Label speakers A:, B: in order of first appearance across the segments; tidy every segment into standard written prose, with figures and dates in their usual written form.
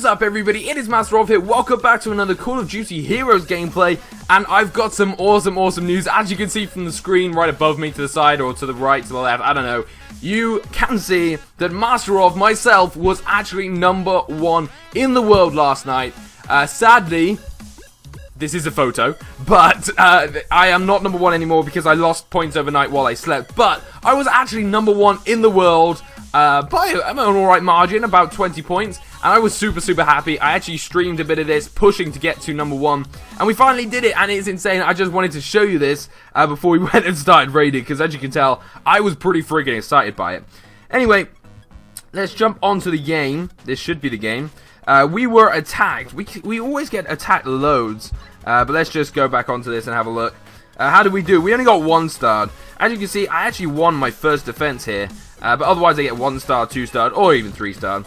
A: What is up, everybody? It is Master of here. Welcome back to another Call of Duty Heroes gameplay, and I've got some awesome news. As you can see from the screen right above me, to the side or to the right, to the left, I don't know, you can see that Master of myself was actually #1 in the world last night. Sadly, this is a photo, but I am not #1 anymore because I lost points overnight while I slept. But I was actually #1 in the world by an alright margin, about 20 points. And I was super happy. I actually streamed a bit of this, pushing to get to #1. And we finally did it, and it's insane. I just wanted to show you this before we went and started raiding, because as you can tell, I was pretty freaking excited by it. Anyway, let's jump onto the game. This should be the game. We were attacked. We always get attacked loads. But let's just go back onto this and have a look. How did we do? We only got 1 star. As you can see, I actually won my first defense here. But otherwise I get 1 star, 2 star, or even 3 star.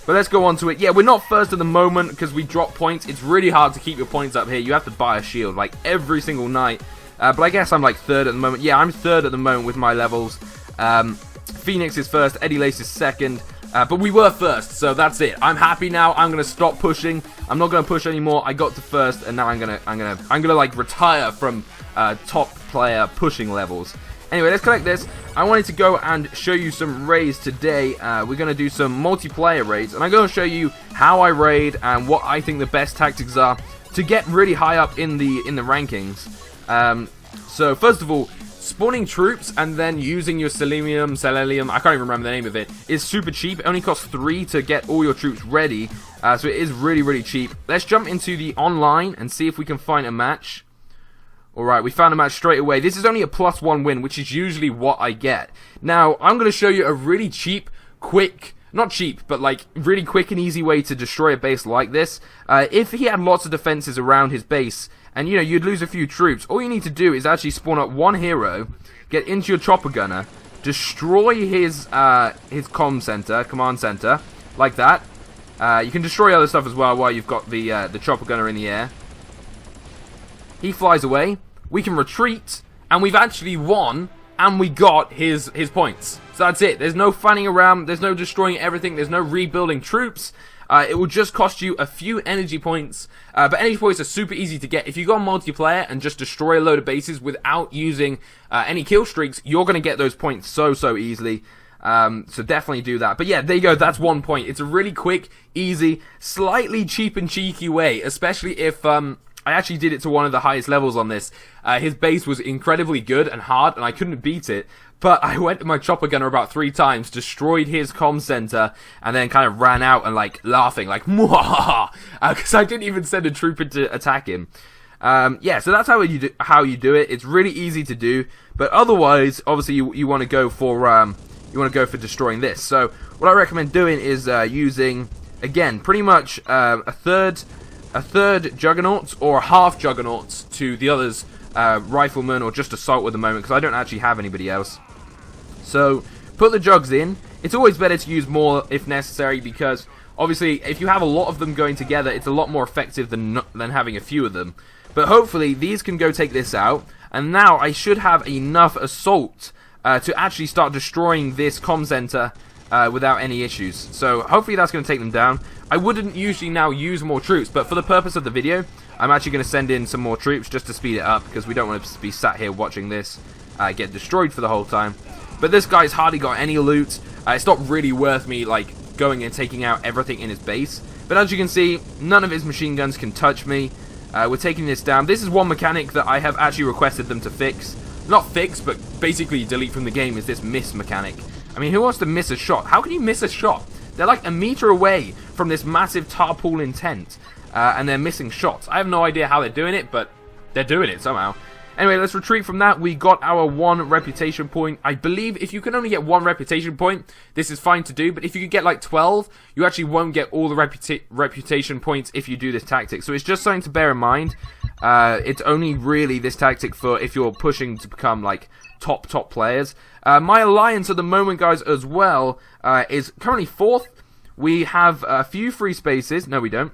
A: But let's go on to it. Yeah, we're not first at the moment because we drop points. It's really hard to keep your points up here. You have to buy a shield like every single night. But I guess I'm like 3rd at the moment. Yeah, I'm 3rd at the moment with my levels. Phoenix is 1st. Eddie Lace is 2nd. But we were 1st, so that's it. I'm happy now. I'm gonna stop pushing. I'm not gonna push anymore. I got to 1st, and now I'm gonna like retire from top player pushing levels. Anyway, let's collect this. I wanted to go and show you some raids today. We're going to do some multiplayer raids, and I'm going to show you how I raid and what I think the best tactics are to get really high up in the rankings. So first of all, spawning troops and then using your selenium, I can't even remember the name of it, is super cheap. It only costs 3 to get all your troops ready, so it is really cheap. Let's jump into the online and see if we can find a match. Alright, we found a match straight away. This is only a +1 win, which is usually what I get. Now, I'm going to show you a really cheap, quick, not cheap, but like really quick and easy way to destroy a base like this. If he had lots of defenses around his base, and you know, you'd lose a few troops, all you need to do is actually spawn up 1 hero, get into your chopper gunner, destroy his command center, like that. You can destroy other stuff as well while you've got the chopper gunner in the air. He flies away, we can retreat, and we've actually won, and we got his points. So that's it. There's no fanning around, there's no destroying everything, there's no rebuilding troops. It will just cost you a few energy points, but energy points are super easy to get. If you go on multiplayer and just destroy a load of bases without using any kill streaks, you're going to get those points so easily. So definitely do that. But yeah, there you go, that's 1 point. It's a really quick, easy, slightly cheap and cheeky way, especially if I actually did it to one of the highest levels on this. His base was incredibly good and hard, and I couldn't beat it. But I went to my chopper gunner about 3 times, destroyed his comm center, and then kind of ran out and like laughing, like mwahaha, because I didn't even send a trooper to attack him. Yeah, so that's how you do it. It's really easy to do, but otherwise, obviously, you want to go for destroying this. So what I recommend doing is using, again, pretty much a third juggernaut or a half juggernaut to the others, rifleman or just assault at the moment, because I don't actually have anybody else. So put the jugs in. It's always better to use more if necessary, because obviously if you have a lot of them going together, it's a lot more effective than having a few of them. But hopefully these can go take this out, and now I should have enough assault to actually start destroying this comm center without any issues. So hopefully that's going to take them down. I wouldn't usually now use more troops, but for the purpose of the video, I'm actually going to send in some more troops just to speed it up, because we don't want to be sat here watching this get destroyed for the whole time. But this guy's hardly got any loot. It's not really worth me like going and taking out everything in his base. But as you can see, none of his machine guns can touch me. We're taking this down. This is one mechanic that I have actually requested them to fix. Not fix, but basically delete from the game, is this miss mechanic. I mean, who wants to miss a shot? How can you miss a shot? They're like a meter away from this massive tarpaulin tent, and they're missing shots. I have no idea how they're doing it, but they're doing it somehow. Anyway, let's retreat from that. We got our 1 reputation point. I believe if you can only get 1 reputation point, this is fine to do, but if you could get like 12, you actually won't get all the reputation points if you do this tactic. So it's just something to bear in mind. It's only really this tactic for if you're pushing to become like top players. My alliance at the moment, guys, as well, is currently 4th. We have a few free spaces. No, we don't.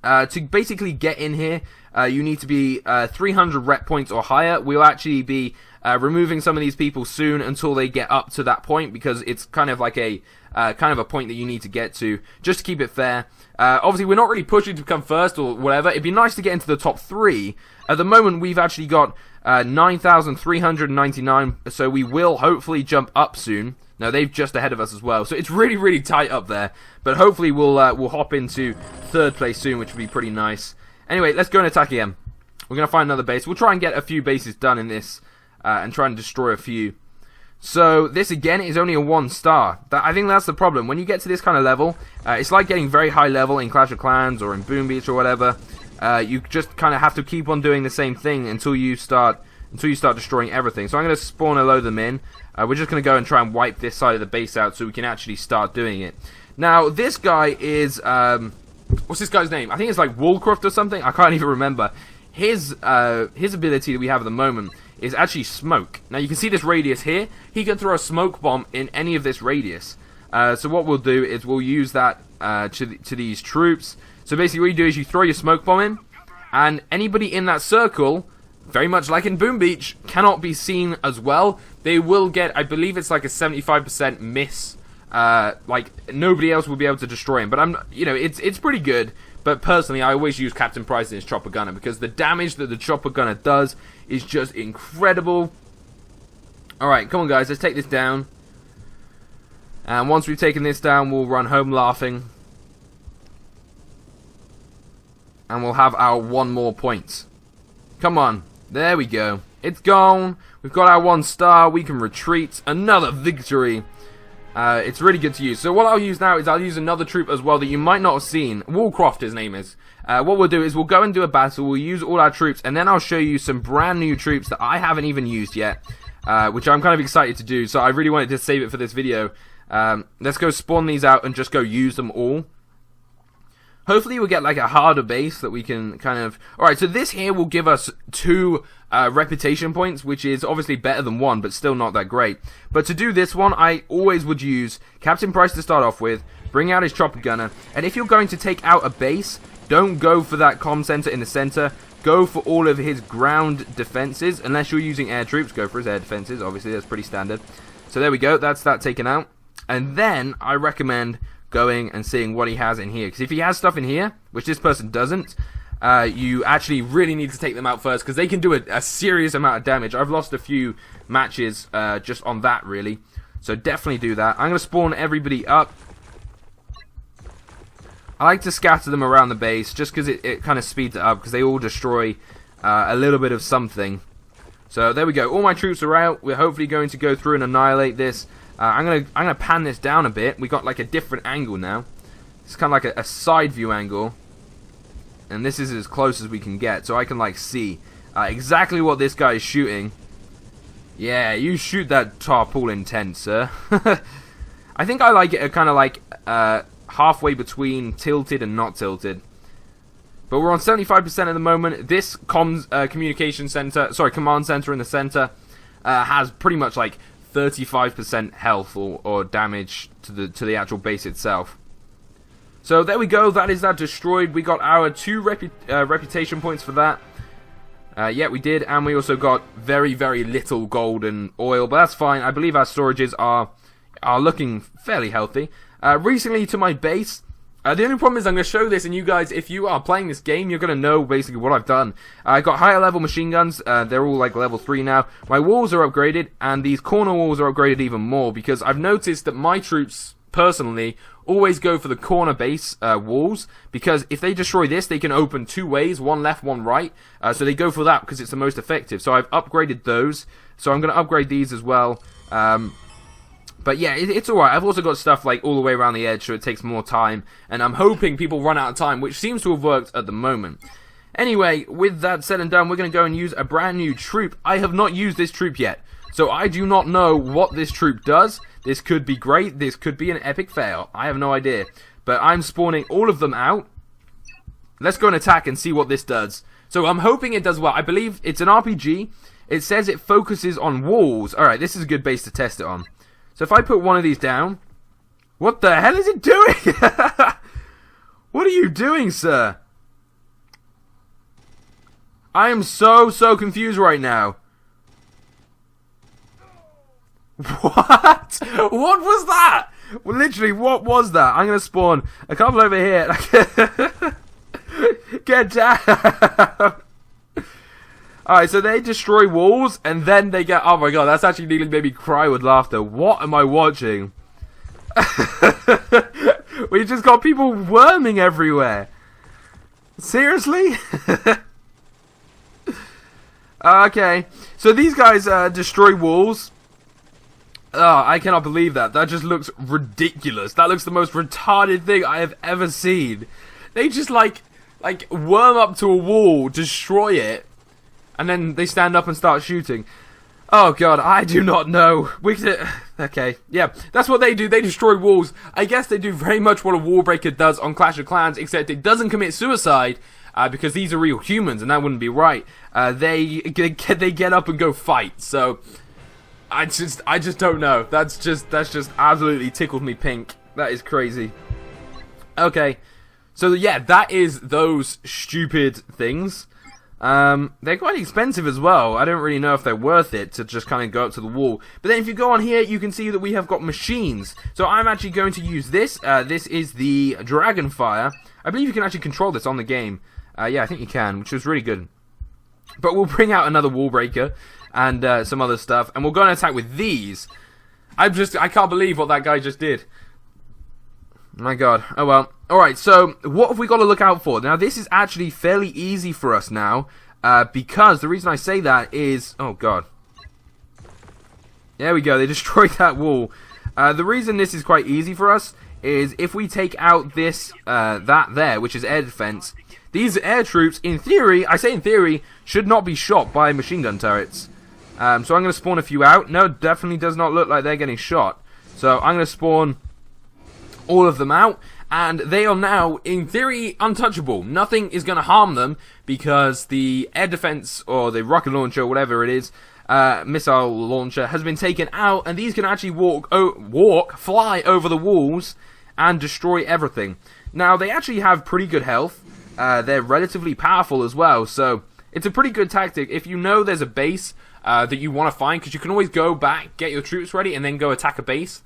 A: To basically get in here, you need to be 300 rep points or higher. We'll actually be removing some of these people soon until they get up to that point, because it's kind of like a point that you need to get to, just to keep it fair. Obviously, we're not really pushing to become first or whatever. It'd be nice to get into the top 3. At the moment, we've actually got 9,399, so we will hopefully jump up soon. No, they've just ahead of us as well, so it's really, really tight up there. But hopefully we'll hop into 3rd place soon, which would be pretty nice. Anyway, let's go and attack again. We're going to find another base. We'll try and get a few bases done in this, and try and destroy a few. So this again is only a 1 star. I think that's the problem. When you get to this kind of level, it's like getting very high level in Clash of Clans or in Boom Beach or whatever. You just kind of have to keep on doing the same thing until you start destroying everything. So I'm going to spawn a load of them in. We're just going to go and try and wipe this side of the base out so we can actually start doing it. Now, this guy is... what's this guy's name? I think it's like Woolcroft or something. I can't even remember. His ability that we have at the moment is actually smoke. Now, you can see this radius here. He can throw a smoke bomb in any of this radius. So what we'll do is we'll use that to these troops. So basically what you do is you throw your smoke bomb in, and anybody in that circle, very much like in Boom Beach, cannot be seen as well. They will get, I believe it's like a 75% miss. Like, nobody else will be able to destroy him. But it's pretty good. But personally, I always use Captain Price in his chopper gunner, because the damage that the chopper gunner does is just incredible. Alright, come on guys, let's take this down. And once we've taken this down, we'll run home laughing. And we'll have our 1 more point. Come on. There we go. It's gone. We've got our 1 star. We can retreat. Another victory. It's really good to use. So what I'll use now is I'll use another troop as well that you might not have seen. Woolcroft, his name is. What we'll do is we'll go and do a battle. We'll use all our troops. And then I'll show you some brand new troops that I haven't even used yet. Which I'm kind of excited to do. So I really wanted to save it for this video. Let's go spawn these out and just go use them all. Hopefully we'll get like a harder base that we can kind of... Alright, so this here will give us 2 reputation points, which is obviously better than 1, but still not that great. But to do this one, I always would use Captain Price to start off with, bring out his chopper gunner, and if you're going to take out a base, don't go for that comm center in the center, go for all of his ground defenses. Unless you're using air troops, go for his air defenses, obviously that's pretty standard. So there we go, that's that taken out. And then I recommend going and seeing what he has in here, because if he has stuff in here, which this person doesn't, you actually really need to take them out first, because they can do a serious amount of damage. I've lost a few matches just on that, really. So definitely do that. I'm going to spawn everybody up. I like to scatter them around the base, just because it kind of speeds it up, because they all destroy a little bit of something. So there we go. All my troops are out. We're hopefully going to go through and annihilate this. I'm gonna pan this down a bit. We got like a different angle now. It's kind of like a side view angle, and this is as close as we can get, so I can like see exactly what this guy is shooting. Yeah, you shoot that tarpaulin tent, sir. I think I like it kind of like halfway between tilted and not tilted. But we're on 75% at the moment. This command center in the center has pretty much like 35% health or damage to the actual base itself. So there we go, that is that destroyed. We got our 2 reputation points for that. Yeah, we did, and we also got very, very little gold and oil, but that's fine. I believe our storages are looking fairly healthy. Recently to my base, the only problem is I'm going to show this, and you guys, if you are playing this game, you're going to know basically what I've done. I got higher level machine guns. They're all like level 3 now. My walls are upgraded, and these corner walls are upgraded even more, because I've noticed that my troops, personally, always go for the corner base walls, because if they destroy this, they can open 2 ways, one left, one right. So they go for that because it's the most effective. So I've upgraded those. So I'm going to upgrade these as well. But yeah, it's alright. I've also got stuff like all the way around the edge, so it takes more time. And I'm hoping people run out of time, which seems to have worked at the moment. Anyway, with that said and done, we're going to go and use a brand new troop. I have not used this troop yet, so I do not know what this troop does. This could be great. This could be an epic fail. I have no idea. But I'm spawning all of them out. Let's go and attack and see what this does. So I'm hoping it does well. I believe it's an RPG. It says it focuses on walls. Alright, this is a good base to test it on. So if I put one of these down, what the hell is it doing? What are you doing, sir? I am so confused right now. What? What was that? Literally, what was that? I'm going to spawn a couple over here. Get down. Alright, so they destroy walls, and then they get... Oh my god, that's actually nearly made me cry with laughter. What am I watching? We just got people worming everywhere. Seriously? Okay, so these guys destroy walls. Oh, I cannot believe that. That just looks ridiculous. That looks the most retarded thing I have ever seen. They just like worm up to a wall, destroy it, and then they stand up and start shooting. Oh god, I do not know. Okay, yeah, that's what they do. They destroy walls. I guess they do very much what a wall breaker does on Clash of Clans, except it doesn't commit suicide, because these are real humans, and that wouldn't be right. They get up and go fight. So I just don't know. That's just absolutely tickled me pink. That is crazy. Okay, so yeah, that is those stupid things. They're quite expensive as well. I don't really know if they're worth it to just kind of go up to the wall. But then if you go on here, you can see that we have got machines. So I'm actually going to use this. This is the Dragonfire. I believe you can actually control this on the game. Yeah, I think you can, which is really good. But we'll bring out another wall breaker and some other stuff, and we'll go and attack with these. I can't believe what that guy just did. My god. Oh well. Alright, so what have we got to look out for? Now, this is actually fairly easy for us now, because the reason I say that is... Oh god. There we go, they destroyed that wall. The reason this is quite easy for us is if we take out this, that there, which is air defense, these air troops, in theory, I say in theory, should not be shot by machine gun turrets. So I'm going to spawn a few out. No, definitely does not look like they're getting shot. So I'm going to spawn all of them out, and they are now, in theory, untouchable. Nothing is going to harm them, because the air defense, or the rocket launcher, whatever it is, missile launcher, has been taken out, and these can actually fly over the walls, and destroy everything. Now, they actually have pretty good health. They're relatively powerful as well, so it's a pretty good tactic. If you know there's a base that you want to find, because you can always go back, get your troops ready, and then go attack a base.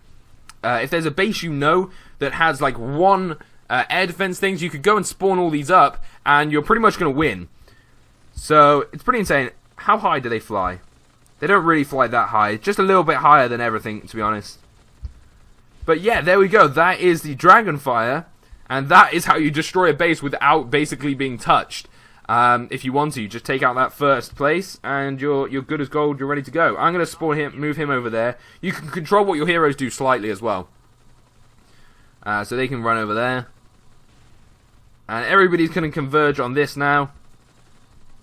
A: If there's a base you know that has like one air defense things, you could go and spawn all these up, and you're pretty much going to win. So, it's pretty insane. How high do they fly? They don't really fly that high. Just a little bit higher than everything, to be honest. But yeah, there we go. That is the Dragonfire. And that is how you destroy a base without basically being touched. If you want to, just take out that first place, and you're good as gold. You're ready to go. I'm going to spawn him, move him over there. You can control what your heroes do slightly as well. So they can run over there. And everybody's going to converge on this now.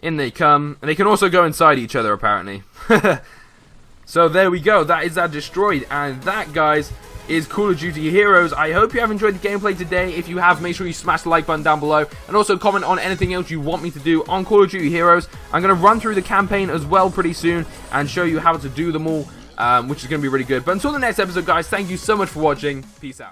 A: In they come. And they can also go inside each other, apparently. So there we go. That is that destroyed. And that, guys, is Call of Duty Heroes. I hope you have enjoyed the gameplay today. If you have, make sure you smash the like button down below, and also comment on anything else you want me to do on Call of Duty Heroes. I'm going to run through the campaign as well pretty soon and show you how to do them all, which is going to be really good. But until the next episode, guys, thank you so much for watching. Peace out.